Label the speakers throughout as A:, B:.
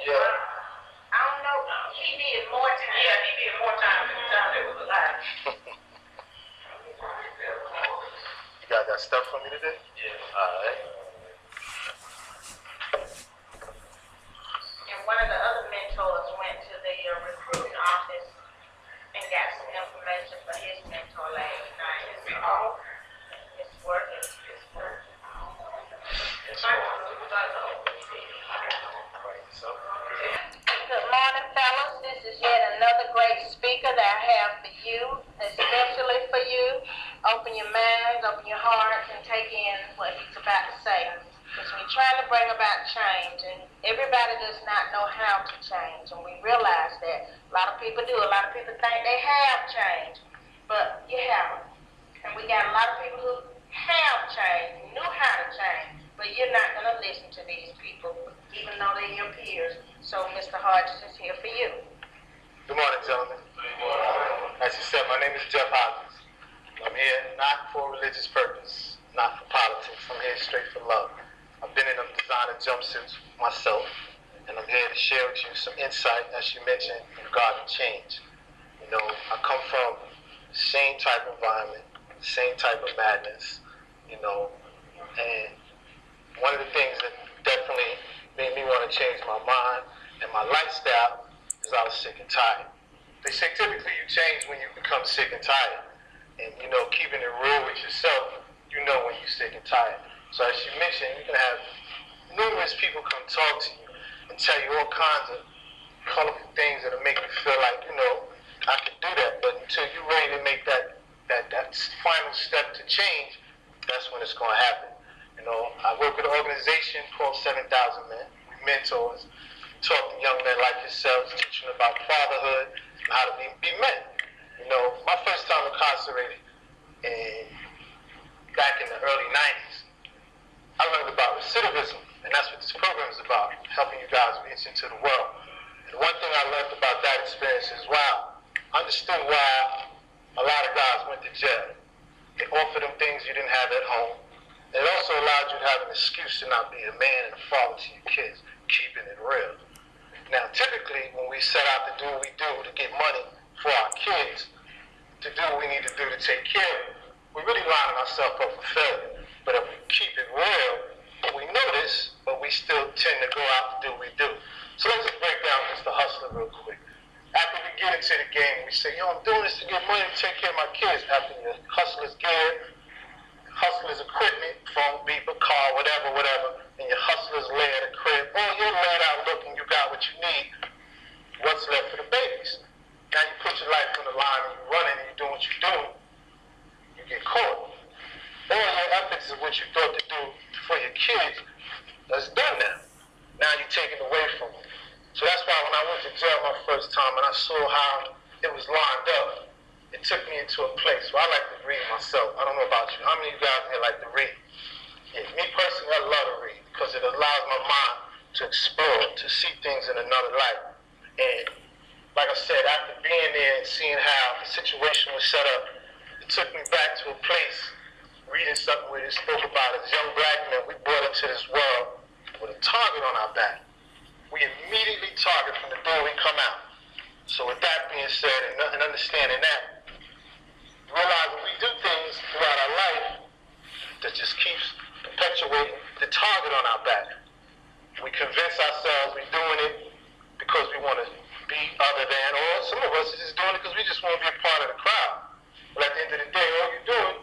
A: Yeah.
B: I don't know. He did more time.
C: Yeah, he did more time than the time that was alive.
A: You got that stuff for me today?
C: Yeah.
A: All right.
B: And one of the other mentors went to the recruiting office and got some information for his mentor last night. It's working. It's working. Good morning, fellas. This is yet another great speaker that I have for you, especially for you. Open your minds, open your hearts, and take in what he's about to say. Because we're trying to bring about change, and everybody does not know how to change, and we realize that. A lot of people do. A lot of people think they have changed, but you haven't. And we got a lot of people who have changed, knew how to change, but you're not going to listen to these people, even though they're your peers. So Mr. Hodges is here for you.
A: Good morning, gentlemen. As you said, my name is Jeff Hodges. I'm here not for religious purpose, not for politics. I'm here straight for love. I've been in them designer jumpsuits myself, and I'm here to share with you some insight, as you mentioned, regarding change. You know, I come from the same type of environment, same type of madness, you know, and one of the things that definitely made me want to change my mind and my lifestyle is I was sick and tired. They say typically you change when you become sick and tired. And, you know, keeping it real with yourself, you know when you're sick and tired. So as you mentioned, you can have numerous people come talk to you and tell you all kinds of colorful things that'll make you feel like, you know, I can do that. But until you're ready to make that final step to change, that's when it's going to happen. You know, I work with an organization called 7,000 Men. We mentors, talk to young men like yourselves, teach them about fatherhood, and how to be men. You know, my first time incarcerated back in the early 90s, I learned about recidivism, and that's what this program is about, helping you guys reach into the world. And one thing I learned about that experience is, wow, I understood why a lot of guys went to jail. It offered them things you didn't have at home. It also allowed you to have an excuse to not be a man and a father to your kids, keeping it real. Now, typically, when we set out to do what we do to get money for our kids, to do what we need to do to take care of them, we're really lining ourselves up for failure. But if we keep it real, we know this, but we still tend to go out to do what we do. So let's just break down Mr. Hustler real quick. After we get into the game, we say, yo, I'm doing this to get money to take care of my kids. After your hustler's gear, hustler's equipment, phone, beeper, car, whatever, and your hustler's lay at a crib, or you're laid out looking, you got what you need, what's left for the babies? Now you put your life on the line and you're running and you're doing what you're doing, you get caught. All your efforts is what you thought to do for your kids, that's done now. Now you're taken away from them. So that's why when I went to jail my first time and I saw how it was lined up, it took me into a place where I like to read myself. I don't know about you. How many of you guys here like to read? Yeah, me personally, I love to read because it allows my mind to explore, to see things in another light. And like I said, after being there and seeing how the situation was set up, it took me back to a place, reading something where it spoke about as young black men, we brought into this world with a target on our back. We immediately target from the door we come out. So with that being said, and understanding that, realize when we do things throughout our life that just keeps perpetuating the target on our back. We convince ourselves we're doing it because we want to be other than, or some of us are just doing it because we just want to be a part of the crowd. But at the end of the day, all you're doing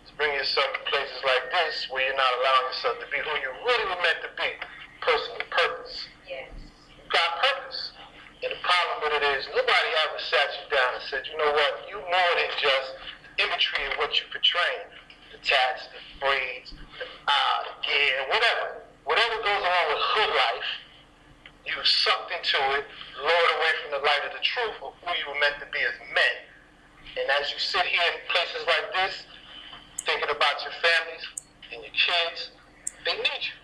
A: is bring yourself to places like this where you're not allowing yourself to be who you really were meant to be, person with purpose.
B: Yes.
A: You've got purpose. And the problem with it is nobody ever sat you down and said, you know what, you more than just imagery of what you're portraying. The tats, the braids, the gear, whatever. Whatever goes along with hood life, you sucked into it, lured away from the light of the truth of who you were meant to be as men. And as you sit here in places like this, thinking about your families and your kids, they need you.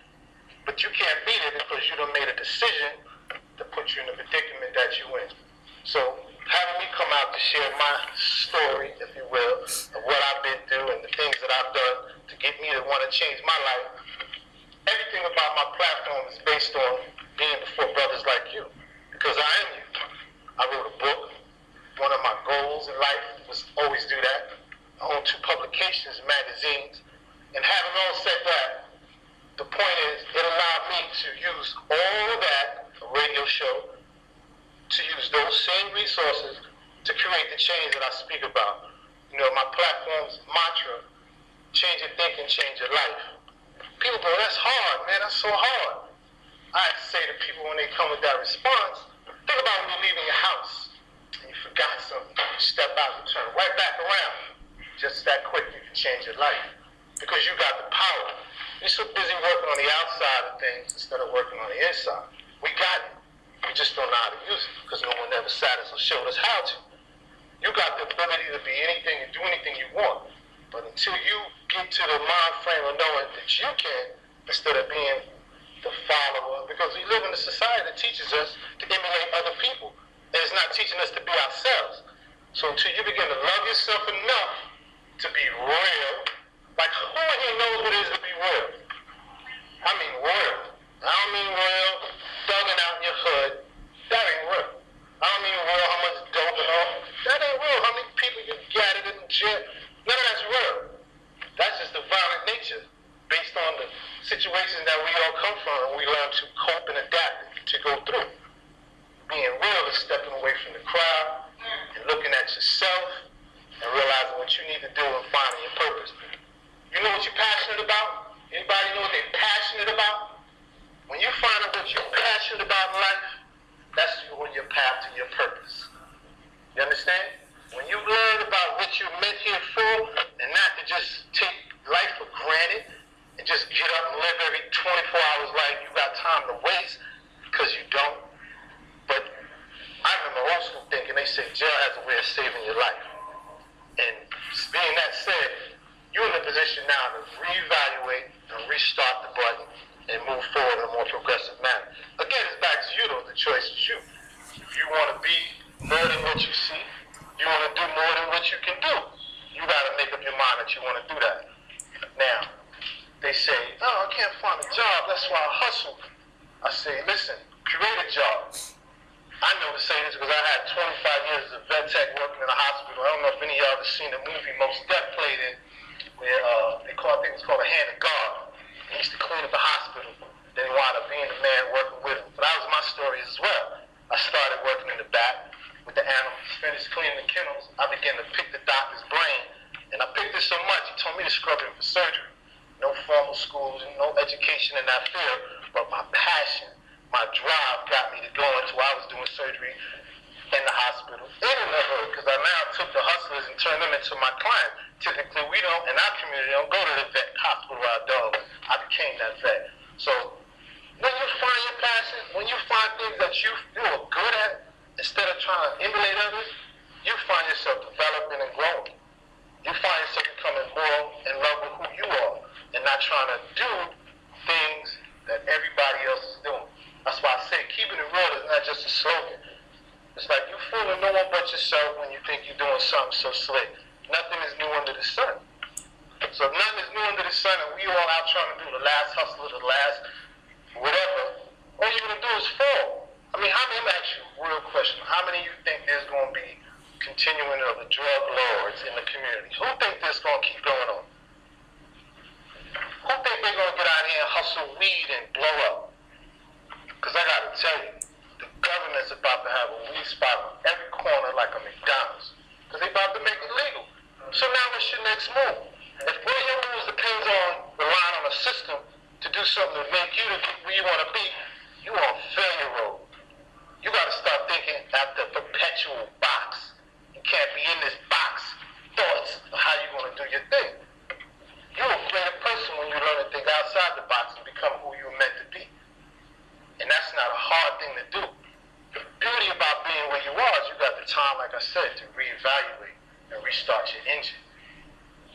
A: But you can't be there because you done made a decision to put you in the predicament that you're in. So having me come out to share my story, if you will, of what I've been through and the things that I've done to get me to want to change my life, everything about my platform is based on being before brothers like you. show to use those same resources to create the change that I speak about. You know, my platform's mantra, change your thinking, change your life. People go, that's hard, man, that's so hard. I say to people when they come with that response, think about when you're leaving your house and you forgot something. You step out and turn right back around. Just that quick, you can change your life. Because you got the power. You're so busy working on the outside of things instead of working on the inside. We got it. We just don't know how to use it because no one ever sat us or showed us how to. You got the ability to be anything and do anything you want. But until you get to the mind frame of knowing that you can, instead of being the follower, because we live in a society that teaches us to emulate other people. And it's not teaching us to be ourselves. So until you begin to love yourself enough to be real, like who in here knows what it is to be real? I mean real. I don't mean real, thugging out in your hood. That ain't real. I don't mean real, how much dope and all. That ain't real. How many people you gathered in the jail? None of that's real. That's just the violent nature based on the situations that we all come from and we learn to cope and adapt to go through. Being real is stepping away from the crowd and looking at yourself and realizing what you need to do and finding your purpose. You know what you're passionate about? Anybody know what they're passionate about? When you find out what you're passionate about in life, that's on your path to your purpose. You understand? When you learn about what you're meant here for and not to just take life for granted and just get up and live every 24 hours like you got time to waste, because you don't. But I remember old school thinking, they say jail has a way of saving your life. And being that said, you're in a position now to reevaluate and restart the button and move forward in a more progressive manner. Again, it's back to you though, the choice is you. If you want to be more than what you see, you want to do more than what you can do, you got to make up your mind that you want to do that. Now, they say, oh, I can't find a job, that's why I hustle. I say, listen, create a job. I know to say this because I had 25 years as a vet tech working in a hospital. I don't know if any of y'all have seen the movie Most Def played in, where I think it was called A Hand of God. He used to clean up the hospital, then he wound up being the man working with him. But that was my story as well. I started working in the back with the animals, finished cleaning the kennels. I began to pick the doctor's brain, and I picked it so much, he told me to scrub him for surgery. No formal schools, no education in that field, but my passion, my drive got me to go into where I was doing surgery in the hospital, and in the hood, because I now took the hustlers and turned them into my clients. Typically, we don't, in our community, don't go to the vet hospital where I dog. I became that vet. So, when you find your passion, when you find things that you are good at, instead of trying to emulate others, you find yourself developing and growing. You find yourself becoming more in love with who you are and not trying to do things that everybody else is doing. That's why I say keeping it real is not just a slogan. It's like you fooling no one but yourself when you think you're doing something so slick. Nothing is new under the sun. So if nothing is new under the sun and we all out trying to do the last hustle, the last whatever, all you're going to do is fall. I mean, let me ask you a real question. How many of you think there's going to be continuing of the drug lords in the community? Who think this going to keep going on? Who think they're going to get out here and hustle weed and blow up? Because I got to tell you, the government's about to have a weed spot on every corner like a McDonald's. Because they're about to make it legal. So now what's your next move? If all your moves depends on relying on a system to do something to make you where you want to be, you're on failure road. You got to start thinking after perpetual box. You can't be in this box. Thoughts of how you're going to do your thing. You're a greater person when you learn to think outside the box and become who you're meant to be. And that's not a hard thing to do. The beauty about being where you are is you got the time, like I said, to reevaluate and restart your engine.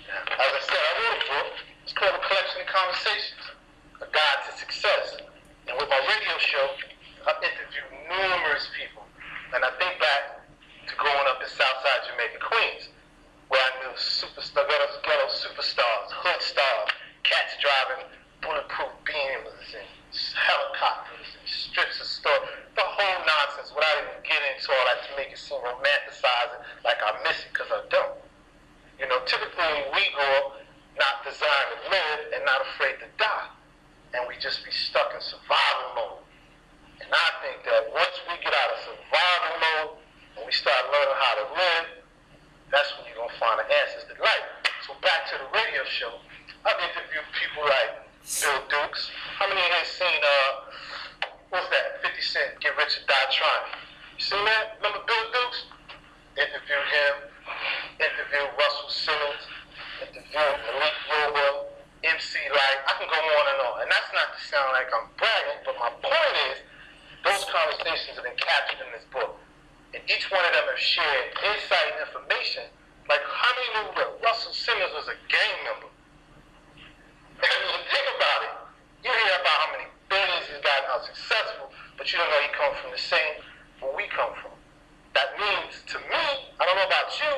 A: Now, as I said, I wrote a book. It's called A Collection of Conversations, A Guide to Success. And with my radio show, I've interviewed numerous people. And I think back to growing up in Southside Jamaica, Queens, where I knew ghetto superstars, hood stars, cats driving bulletproof Beamers and helicopters and strips of store, the whole nonsense without even getting into all that to make it seem romanticizing like I miss it, because I don't. You know, typically we grow up not designed to live and not afraid to die. And we just be stuck in survival mode. And I think that one recent Get Rich or Die Trying. You seen that? Remember Bill Dukes? Interviewed him, interviewed Russell Simmons, interviewed Malik Yoba, MC Light. I can go on. And that's not to sound like I'm bragging, but my point is, those conversations have been captured in this book. And each one of them have shared insight and information. Like, how many knew that Russell Simmons was a gang member? And when you think about it, you hear about how many billions he's gotten, how successful, but you don't know he comes from the same where we come from. That means, to me, I don't know about you,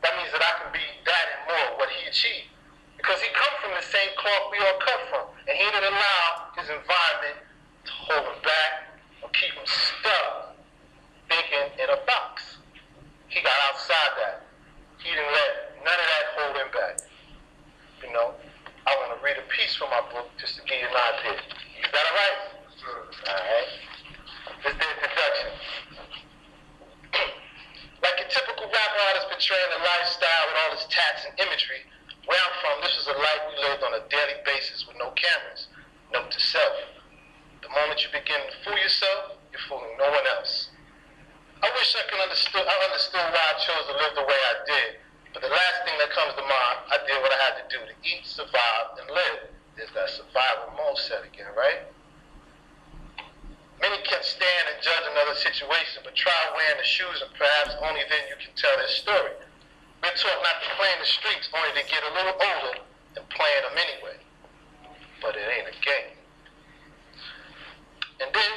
A: that means that I can be that and more what he achieved. Because he come from the same cloth we all cut from. And he didn't allow his environment to hold him back or keep him stuck thinking in a box. He got outside that. He didn't let none of that hold him back. You know, I want to read a piece from my book just to give you an idea. You got it right? Sure. All right. This is the introduction. Like a typical rapper artist portraying a lifestyle with all its tats and imagery, where I'm from, this was a life we lived on a daily basis with no cameras. Note to self. The moment you begin to fool yourself, you're fooling no one else. I wish I understood why I chose to live the way I did, but the last thing that comes to mind, I did what I had to do to eat, survive, and live. There's that survival mindset again, right? Many can stand and judge another situation, but try wearing the shoes and perhaps only then you can tell their story. We're taught not to play in the streets, only to get a little older and playing them anyway. But it ain't a game. And then,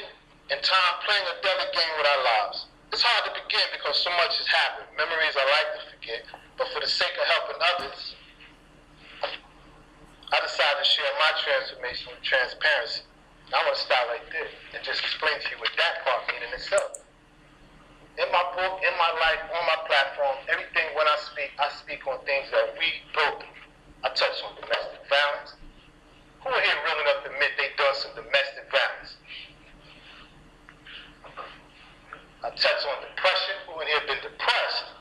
A: in time, playing a delicate game with our lives. It's hard to begin because so much has happened. Memories I like to forget, but for the sake of helping others, I decided to share my transformation with transparency. And I want to start right there and just explain to you what that part means in itself. In my book, in my life, on my platform, everything when I speak on things that we go through. I touch on domestic violence. Who in here real enough to admit they done some domestic violence? I touch on depression. Who in here been depressed?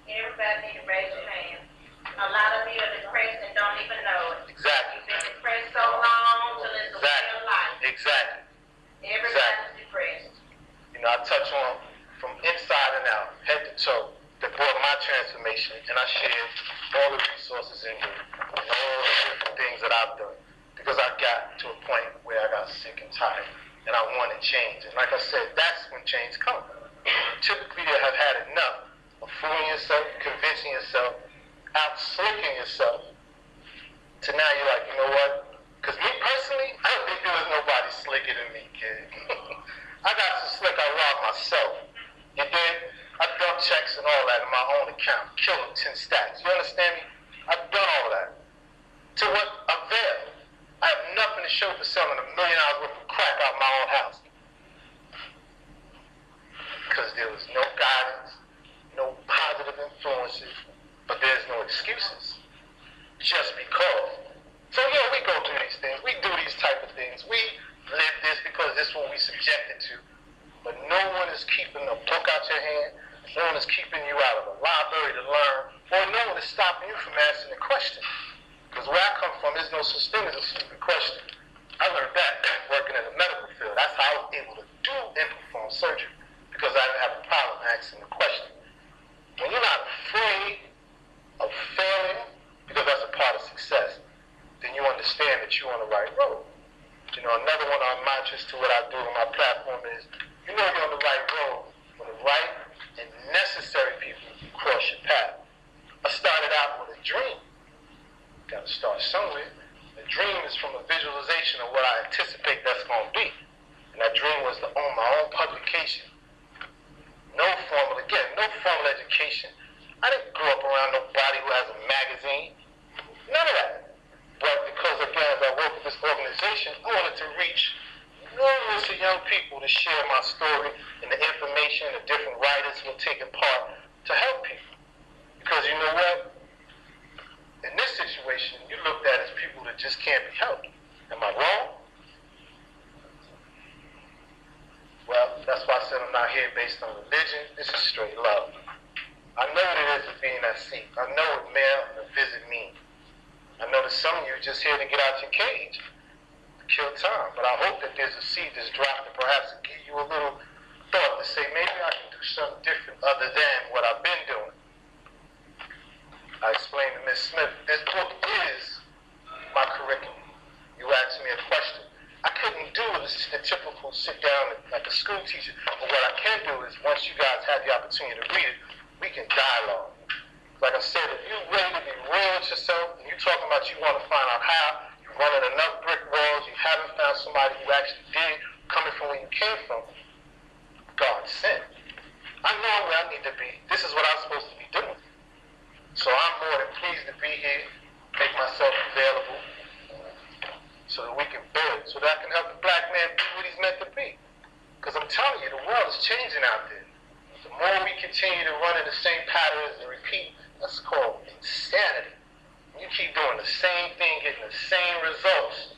B: Everybody need to raise your hand. A lot of you are depressed and don't even know it.
A: Exactly.
B: You've been depressed so long till it's a way of life.
A: Exactly.
B: Everybody's depressed.
A: You know, I touch on from inside and out, head to toe, that brought my transformation, and I shared all the resources in here and all the different things that I've done. Because I got to a point where I got sick and tired, and I wanted change. And like I said, that's when change comes. Typically, you have had enough of fooling yourself, convincing yourself, out-slicking yourself, to now you're like, you know what? Because me personally, I don't think there was nobody slicker than me, kid. I got so slick, I robbed myself. You did? I dumped checks and all that in my own account, killed them 10 stacks. You understand me? I've done all that. To what avail? I have nothing to show for selling $1 million worth of crack out my own house. Because there was no guidance, no positive influences, but there's no excuses. Just because. So yeah, we go through these things. We do these type of things. We live this because this is what we subjected to. But no one is keeping a book out your hand. No one is keeping you out of a library to learn. Or no one is stopping you from asking a question. Because where I come from, there's no such thing as a stupid question. I learned that working in the medical field. That's how I was able to do and perform surgery. Because I didn't have a problem asking the question. When you're not afraid of failing, because that's a part of success, then you understand that you're on the right road. You know, another one of my mantras to what I do on my platform is, you know you're on the right road when the right and necessary people cross your path. I started out with a dream. Got to start somewhere. The dream is from a visualization of what I anticipate that's going to be. And that dream was to own my own publication. No formal education. I didn't grow up around nobody who has a magazine. None of that. But because, again, as I work with this organization, I wanted to reach millions of young people to share my story and the information, the different writers who are taking part to help people. Because you know what? In this situation, you looked at as people that just can't be helped. Am I wrong? Well, that's why I said I'm not here based on religion. This is straight love. I know what it is to be in that seat. I know what mail and a visit mean. I know that some of you are just here to get out your cage. kill time. But I hope that there's a seed that's dropped and perhaps it give you a little thought to say, maybe I can do something different other than what I've been doing. I explained to Ms. Smith, this book is my curriculum. You asked me a question. I couldn't do the typical sit down like a school teacher, but what I can do is once you guys have the opportunity to read it, we can dialogue. Like I said, if you're ready to be real with yourself and you're talking about you want to find out how, you're running enough brick walls, you haven't found somebody who actually did, coming from where you came from, God sent. I know where I need to be. This is what I'm supposed to be doing. So I'm more than pleased to be here, make myself available, so that we can build, so that I can help the black man be what he's meant to be. Because I'm telling you, the world is changing out there. The more we continue to run in the same patterns and repeat, that's called insanity. You keep doing the same thing, getting the same results.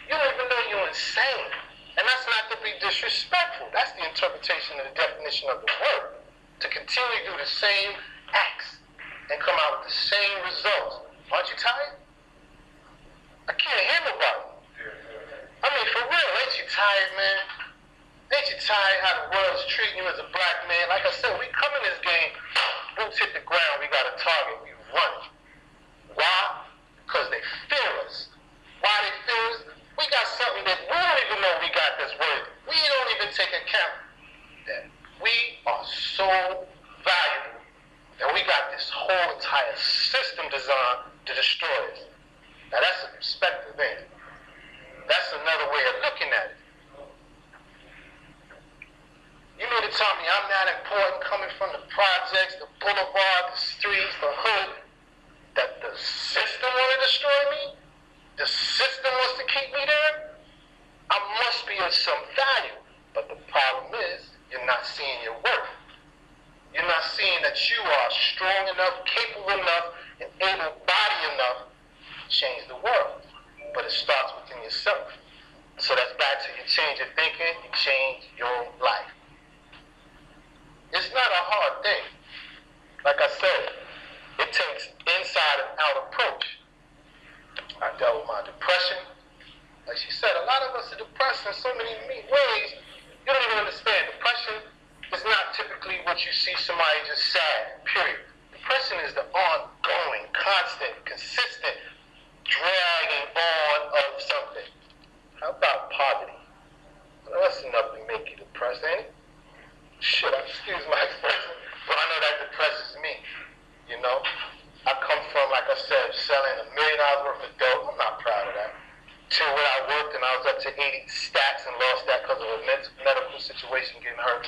A: You don't even know you're insane. And that's not to be disrespectful. That's the interpretation of the definition of the word. To continue to do the same acts and come out with the same results. Aren't you tired? I can't hear nobody. I mean, for real, ain't you tired, man? Ain't you tired how the world's treating you as a black man? Like I said, we come in this game, boots hit the ground, we got a target, we run it. Why? Because they fear us. Why they fear us? We got something that we don't even know we got that's worthy. We don't even take account that we are so valuable that we got this whole entire system designed to destroy us. Now that's a perspective, ain't it? That's another way of looking at it. You mean to tell me I'm not important coming from the projects, the boulevard, the streets, the hood, that the system want to destroy me? The system wants to keep me there? I must be of some value. But the problem is, you're not seeing your worth. You're not seeing that you are strong enough, capable enough, and able-bodied enough to change the world. But it starts within yourself. So that's back to you change your thinking, you change your life. It's not a hard thing. Like I said, it takes inside and out approach. I dealt with my depression. Like she said, a lot of us are depressed in so many ways. You don't even understand. Depression is not typically what you see somebody just sad, period. Depression is the ongoing, constant, consistent dragging on of something. How about poverty? Well, that's enough to make you depressed, ain't it? Shit, excuse my expression, but I know that depresses me. You know? I come from, like I said, selling $1 million worth of dope. I'm not proud of that. Till where I worked and I was up to 80 stacks and lost that because of a medical situation getting hurt.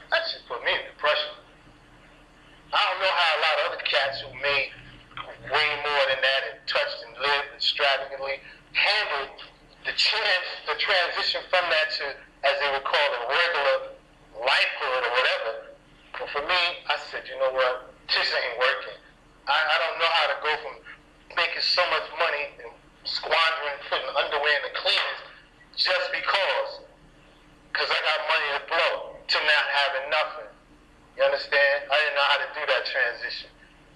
A: That just put me in depression. I don't know how a lot of other cats who made way more than that and touched and lived extravagantly handled the transition from that to, as they would call it, regular lifehood or whatever. But for me, I said, you know what? This ain't working. I don't know how to go from making so much money and squandering, putting underwear in the cleaners just because I got money to blow, to not having nothing. You understand? I didn't know how to do that transition.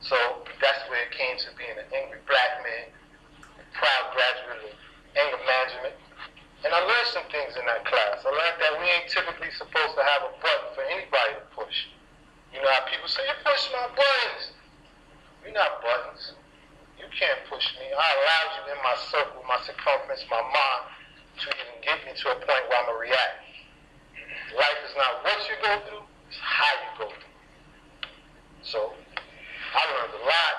A: So that's where it came to being an angry black man, a proud graduate of anger management. And I learned some things in that class. I learned that we ain't typically supposed to have a button for anybody to push. You know how people say, you push my buttons. You're not buttons. You can't push me. I allowed you in my circle, my circumference, my mind, to even get me to a point where I'm going to react. Life is not what you go through, it's how you go through. So, I learned a lot,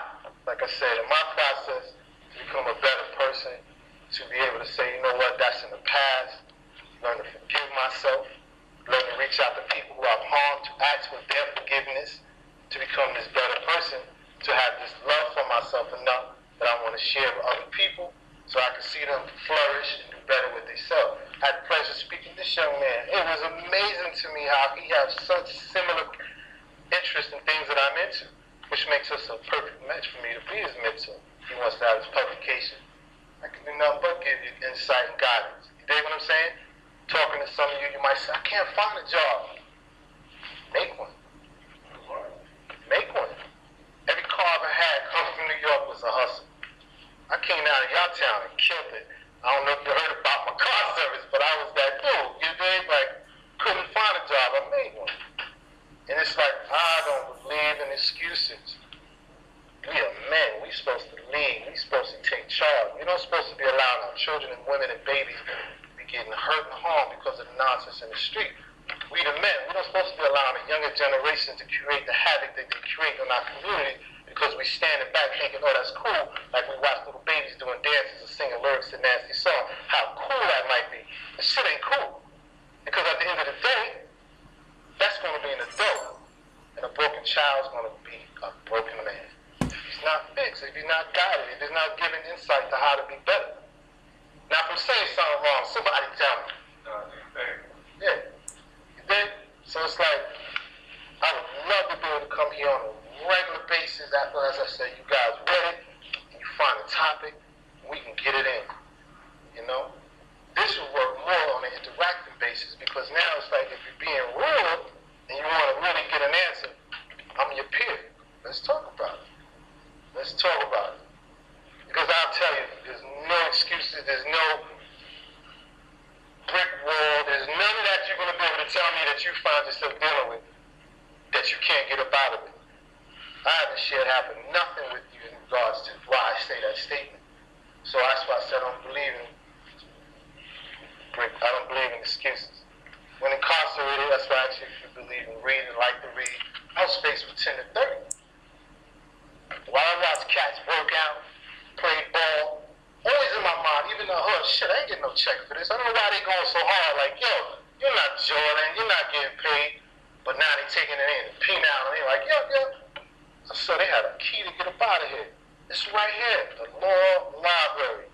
A: like I said, in my process, to become a better person, to be able to say, you know what, that's in the past, learn to forgive myself, learn to reach out to people who I've harmed, to ask for their forgiveness, to become this better person, to have this love for myself enough that I want to share with other people so I can see them flourish and do better with themselves. I had the pleasure of speaking to this young man. It was amazing to me how he has such similar interests in things that I'm into, which makes us a perfect match for me to be his mentor. He wants to have his publication. I can do nothing but give you insight and guidance. You dig what I'm saying? Talking to some of you, you might say, I can't find a job. Make one. Make one. Every car I ever had coming from New York was a hustle. I came out of y'all town and killed it. I don't know if you heard about my car. street. We the men, we're not supposed to be allowing the younger generation to create the havoc that they create in our community because we standing back thinking, oh, that's cool. Like we watch little babies doing dances and singing lyrics to nasty songs. How cool that might be. This shit ain't cool. Because at the end of the day, that's going to be an adult. And a broken child's going to be a broken man. If he's not fixed, if he's not guided, if he's not given insight to how to be better. Now, if I'm saying something wrong, somebody tell me. Yeah. You did? So it's like, I would love to be able to come here on a regular basis after, as I said, you guys ready, and you find a topic, we can get it in. You know? This will work more on an interactive basis because now it's like if you're being real and you want to really get an answer, I'm your peer. Let's talk about it. Let's talk about it. Because I'll tell you, there's no excuses, there's no brick wall, there's none of that you're going to be able to tell me that you find yourself dealing with that you can't get up out of it. I haven't shared half of nothing with you in regards to why I say that statement. So that's why I said I don't believe in brick. I don't believe in excuses. When incarcerated, that's why I asked you if you believe in reading, like to read. I was faced with 10 to 30. While I watched cats work out, play ball, always in my mind, even though, oh shit, I ain't getting no check for this. I don't know why they going so hard. Like, yo, you're not Jordan, you're not getting paid. But now they taking it in, the penal, and they like, yo. So they had a key to get up out of here. It's right here, the law library.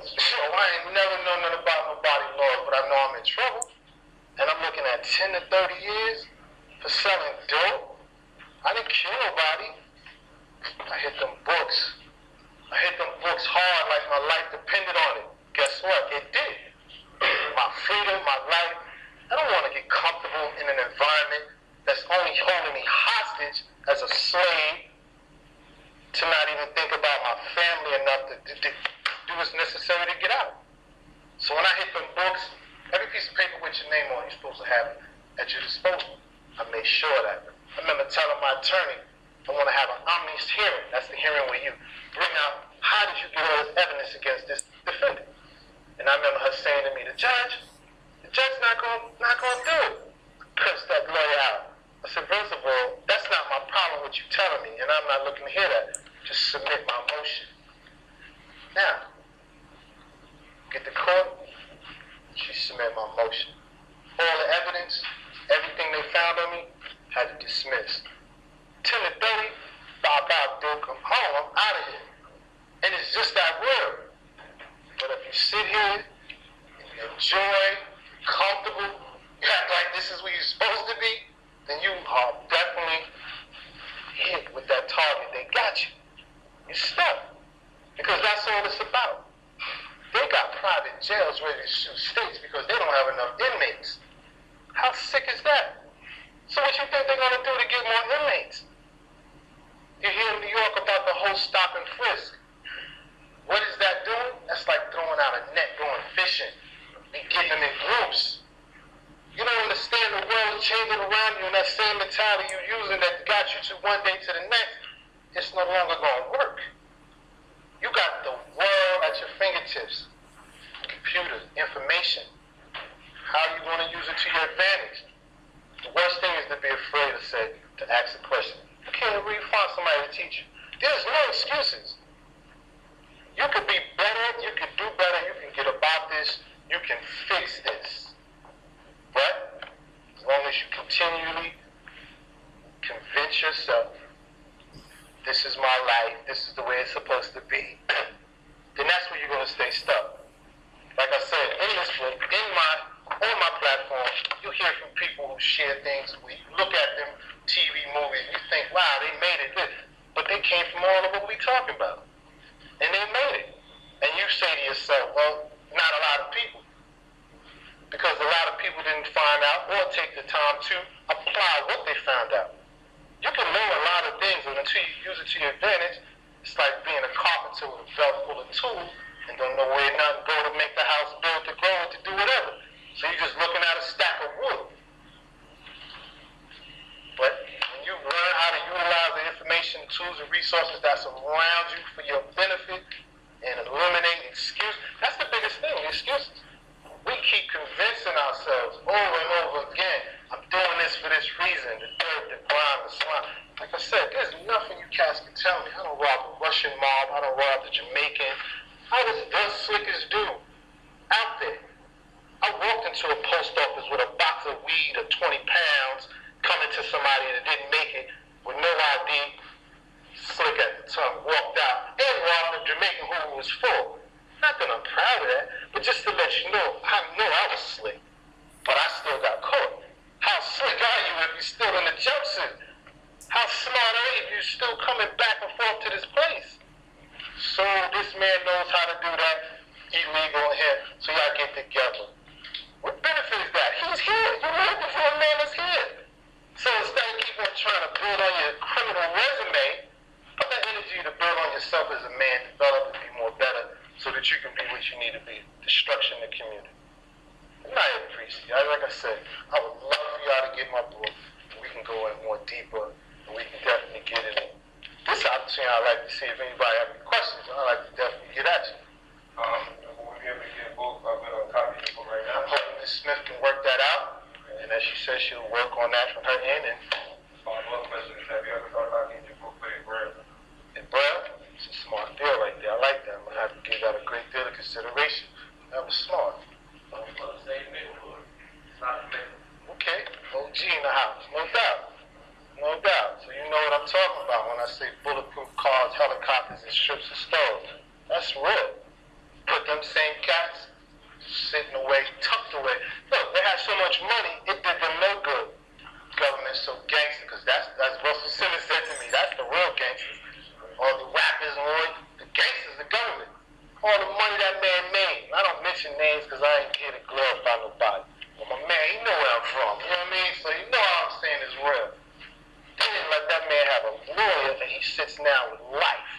A: So I ain't never known nothing about nobody laws, but I know I'm in trouble. And I'm looking at 10 to 30 years for selling dope. I didn't kill nobody. I hit them books. I hit them books hard like my life depended on it. Guess what? It did. My freedom, my life. I don't want to get comfortable in an environment that's only holding me hostage as a slave to not even think about my family enough to do what's necessary to get out. So when I hit them books, every piece of paper with your name on, you're supposed to have it at your disposal. I made sure of that. I remember telling my attorney, I want to have an omnis hearing. That's the hearing where you bring out, how did you get all this evidence against this defendant? And I remember her saying to me, the judge's not going to do it. Cursed that lawyer out. I said, first of all, that's not my problem what you telling me, and I'm not looking to hear that. Just submit my motion. Now, get the court, she submitted my motion. All the evidence, everything they found on me, had to dismiss. 10 to 30, bye-bye, Duke, I'm home, I'm out of here. And it's just that word. But if you sit here, and you enjoy, comfortable, you act like this is where you're supposed to be, then you are definitely hit with that target. They got you. You're stuck. Because that's all it's about. They got private jails ready to shoot states because they don't have enough inmates. How sick is that? So what you think they're going to do to get more inmates? You hear in New York about the whole stop and frisk. What is that doing? That's like throwing out a net going fishing and getting them in groups. You don't understand the world is changing around you, and that same mentality you're using that got you to one day to the next, it's no longer going to work. You got the world at your fingertips. Computers, information. How are you going to use it to your advantage? The worst thing is to be afraid to ask a question. Okay, where you find somebody to teach you? There's no excuses. You could be better, you could do better, you can get about this, you can fix this. But as long as you continually convince yourself, this is my life, this is the way it's supposed to be, then that's where you're going to stay stuck. Like I said, in this book, on my platform, you'll hear from people who share things. We look at them, TV, movies, you think, wow, they made it good. But they came from all of what we're talking about. And they made it. And you say to yourself, well, not a lot of people. Because a lot of people didn't find out or take the time to apply what they found out. You can know a lot of things, but until you use it to your advantage, it's like being a carpenter with a belt full of tools and don't know where nothing go to make the house, build to grow, to do whatever. So you're just looking at a stack of wood. But when you learn how to utilize the information, tools, and resources that's around you for your benefit and eliminate excuses, that's the biggest thing, excuses. We keep convincing ourselves over and over again, I'm doing this for this reason, the dirt, the grime, the slime. Like I said, there's nothing you cats can tell me. I don't rob the Russian mob. I don't rob the Jamaican. I was the slickest dude out there. I walked into a post office with a box of weed of 20 pounds, coming to somebody that didn't make it with no ID, slick at the tongue, walked out, and robbed a Jamaican who it was for. Not that I'm proud of that, but just to let you know I was slick, but I still got caught. How slick are you if you're still in the jumpsuit? How smart are you if you're still coming back and forth to this place? So this man knows how to do that illegal here, so y'all get together. What benefit is that? He's here. You're looking for a man that's here. So instead of keep on trying to build on your criminal resume, put that energy to build on yourself as a man, develop and be more better so that you can be what you need to be, the structure in the community. And I appreciate it. Like I said, I would love for y'all to get my book, and we can go in more deeper, and we can definitely get it in. This opportunity, I'd like to see if anybody have any questions. I'd like to definitely get at you.
D: Will we be able to get a book? I've got a copy of the book right now.
A: I'm hoping Ms. Smith can work that out, and as she says, she'll work on that from her end. And
D: One question is, have you ever thought about getting your book put in Braille?
A: in Braille, it's a smart deal right there. I like that. I'm going to have to give that a great deal of consideration. That was smart. Okay, OG in the house, no doubt. No doubt. So you know what I'm talking about when I say bulletproof cars, helicopters, and strips of stoves. That's real. Put them same cats sitting away, tucked away. Look, they had so much money, it did them no good. Government so gangster, because that's Russell Simmons said to me, that's the real gangsters. All the rappers and all the gangsters, the government. All the money that man made. I don't mention names because I ain't here to glorify nobody. But my man, he know where I'm from. You know what I mean? So you know what I'm saying is real. They didn't let that man have a lawyer and he sits now with life.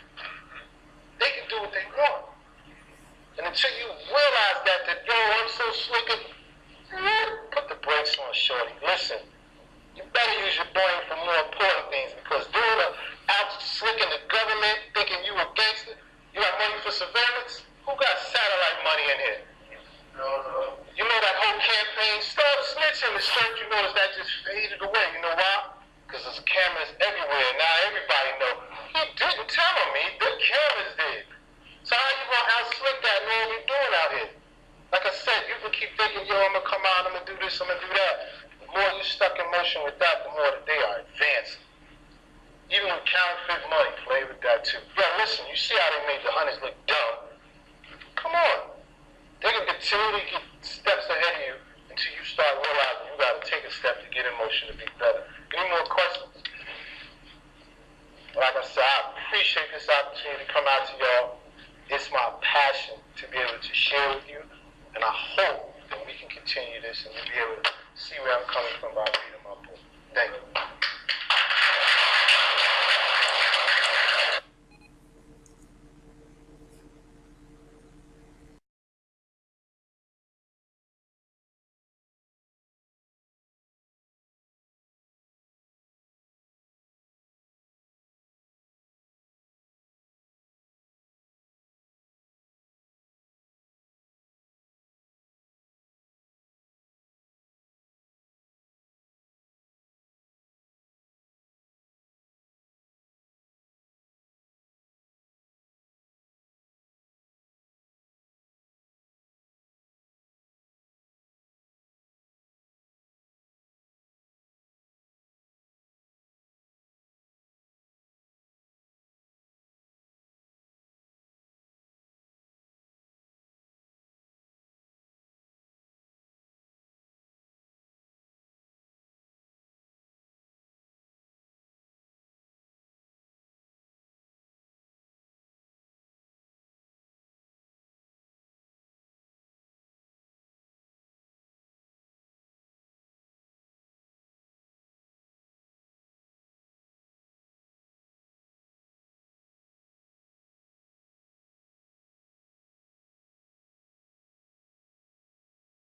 A: They can do what they want. And until you realize that yo, I'm so slick, put the brakes on, shorty. Listen, you better use your brain for more important things because doing out slicking the government, thinking you a gangster, you got money for surveillance? Who got satellite money in here? No. You know that whole campaign? Stop snitching. The stuff you notice that just faded away. You know why? Because there's cameras everywhere. Now everybody know. He didn't tell me. The cameras did. So how you gonna out-slick that and know what you're doing out here? Like I said, you can keep thinking, yo, I'm gonna come out, I'm gonna do this, I'm gonna do that. The more you stuck in motion with that, the more that they are advancing. Even with counterfeit money, play with that too. Yo, listen, you see how they made the hunters look dumb? Come on. They can continually get steps ahead of you until you start realizing you gotta take a step to get in motion to be better. Any more questions? Like I said, I appreciate this opportunity to come out to y'all. It's my passion to be able to share with you, and I hope that we can continue this and to be able to see where I'm coming from by